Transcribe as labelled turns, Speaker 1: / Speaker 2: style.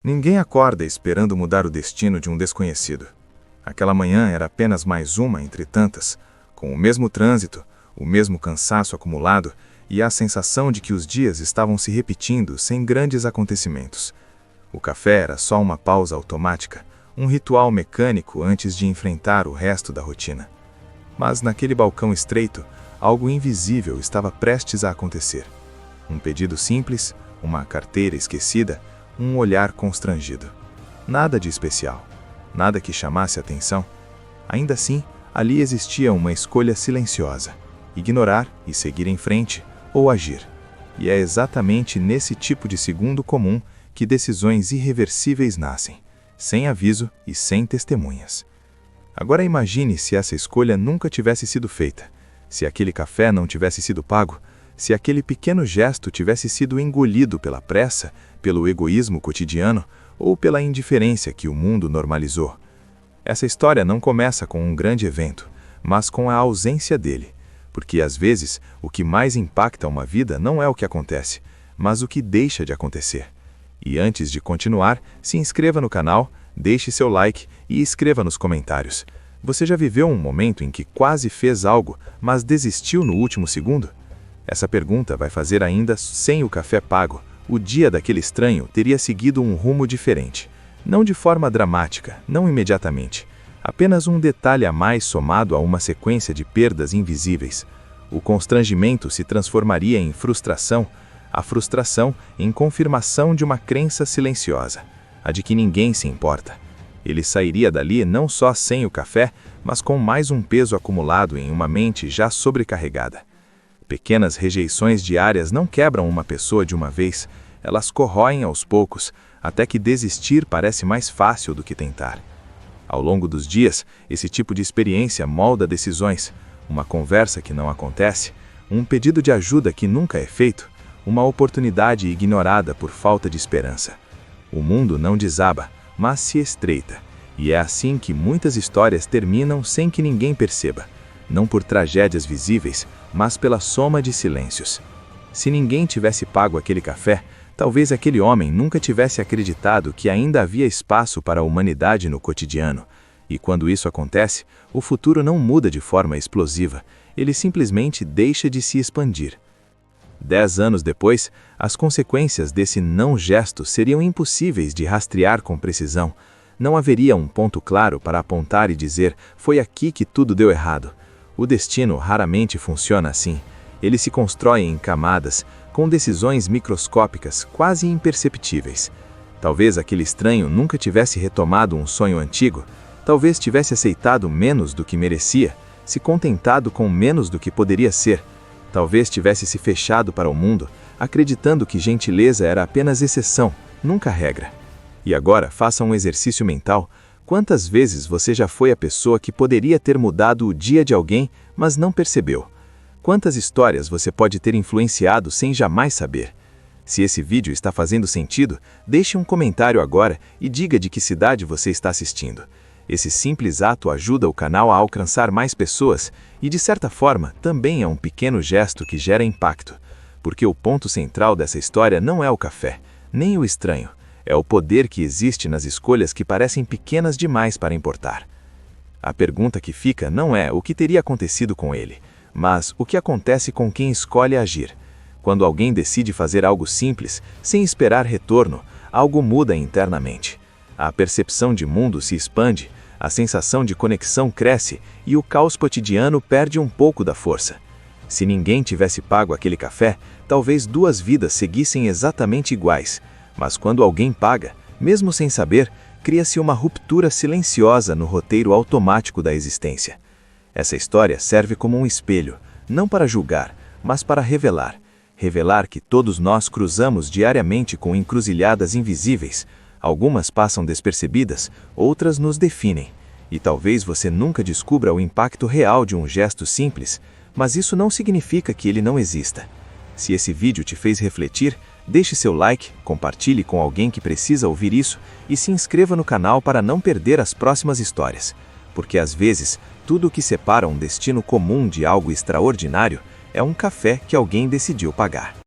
Speaker 1: Ninguém acorda esperando mudar o destino de um desconhecido. Aquela manhã era apenas mais uma entre tantas, com o mesmo trânsito, o mesmo cansaço acumulado e a sensação de que os dias estavam se repetindo sem grandes acontecimentos. O café era só uma pausa automática, um ritual mecânico antes de enfrentar o resto da rotina. Mas naquele balcão estreito, algo invisível estava prestes a acontecer. Um pedido simples, uma carteira esquecida, um olhar constrangido. Nada de especial, nada que chamasse atenção. Ainda assim, ali existia uma escolha silenciosa: ignorar e seguir em frente, ou agir. E é exatamente nesse tipo de segundo comum que decisões irreversíveis nascem, sem aviso e sem testemunhas. Agora imagine se essa escolha nunca tivesse sido feita, se aquele café não tivesse sido pago, se aquele pequeno gesto tivesse sido engolido pela pressa, pelo egoísmo cotidiano ou pela indiferença que o mundo normalizou. Essa história não começa com um grande evento, mas com a ausência dele, porque às vezes o que mais impacta uma vida não é o que acontece, mas o que deixa de acontecer. E antes de continuar, se inscreva no canal, deixe seu like e escreva nos comentários. Você já viveu um momento em que quase fez algo, mas desistiu no último segundo? Essa pergunta vai fazer ainda sem o café pago. O dia daquele estranho teria seguido um rumo diferente. Não de forma dramática, não imediatamente. Apenas um detalhe a mais somado a uma sequência de perdas invisíveis. O constrangimento se transformaria em frustração, a frustração em confirmação de uma crença silenciosa, a de que ninguém se importa. Ele sairia dali não só sem o café, mas com mais um peso acumulado em uma mente já sobrecarregada. Pequenas rejeições diárias não quebram uma pessoa de uma vez, elas corroem aos poucos, até que desistir parece mais fácil do que tentar. Ao longo dos dias, esse tipo de experiência molda decisões, uma conversa que não acontece, um pedido de ajuda que nunca é feito, uma oportunidade ignorada por falta de esperança. O mundo não desaba, mas se estreita, e é assim que muitas histórias terminam sem que ninguém perceba. Não por tragédias visíveis, mas pela soma de silêncios. Se ninguém tivesse pago aquele café, talvez aquele homem nunca tivesse acreditado que ainda havia espaço para a humanidade no cotidiano. E quando isso acontece, o futuro não muda de forma explosiva, ele simplesmente deixa de se expandir. 10 anos depois, as consequências desse não-gesto seriam impossíveis de rastrear com precisão. Não haveria um ponto claro para apontar e dizer: foi aqui que tudo deu errado. O destino raramente funciona assim. Ele se constrói em camadas, com decisões microscópicas, quase imperceptíveis. Talvez aquele estranho nunca tivesse retomado um sonho antigo, talvez tivesse aceitado menos do que merecia, se contentado com menos do que poderia ser, talvez tivesse se fechado para o mundo, acreditando que gentileza era apenas exceção, nunca regra. E agora faça um exercício mental. Quantas vezes você já foi a pessoa que poderia ter mudado o dia de alguém, mas não percebeu? Quantas histórias você pode ter influenciado sem jamais saber? Se esse vídeo está fazendo sentido, deixe um comentário agora e diga de que cidade você está assistindo. Esse simples ato ajuda o canal a alcançar mais pessoas e, de certa forma, também é um pequeno gesto que gera impacto. Porque o ponto central dessa história não é o café, nem o estranho. É o poder que existe nas escolhas que parecem pequenas demais para importar. A pergunta que fica não é o que teria acontecido com ele, mas o que acontece com quem escolhe agir. Quando alguém decide fazer algo simples, sem esperar retorno, algo muda internamente. A percepção de mundo se expande, a sensação de conexão cresce e o caos cotidiano perde um pouco da força. Se ninguém tivesse pago aquele café, talvez 2 vidas seguissem exatamente iguais. Mas quando alguém paga, mesmo sem saber, cria-se uma ruptura silenciosa no roteiro automático da existência. Essa história serve como um espelho, não para julgar, mas para revelar. Revelar que todos nós cruzamos diariamente com encruzilhadas invisíveis. Algumas passam despercebidas, outras nos definem. E talvez você nunca descubra o impacto real de um gesto simples, mas isso não significa que ele não exista. Se esse vídeo te fez refletir, deixe seu like, compartilhe com alguém que precisa ouvir isso e se inscreva no canal para não perder as próximas histórias. Porque às vezes, tudo o que separa um destino comum de algo extraordinário é um café que alguém decidiu pagar.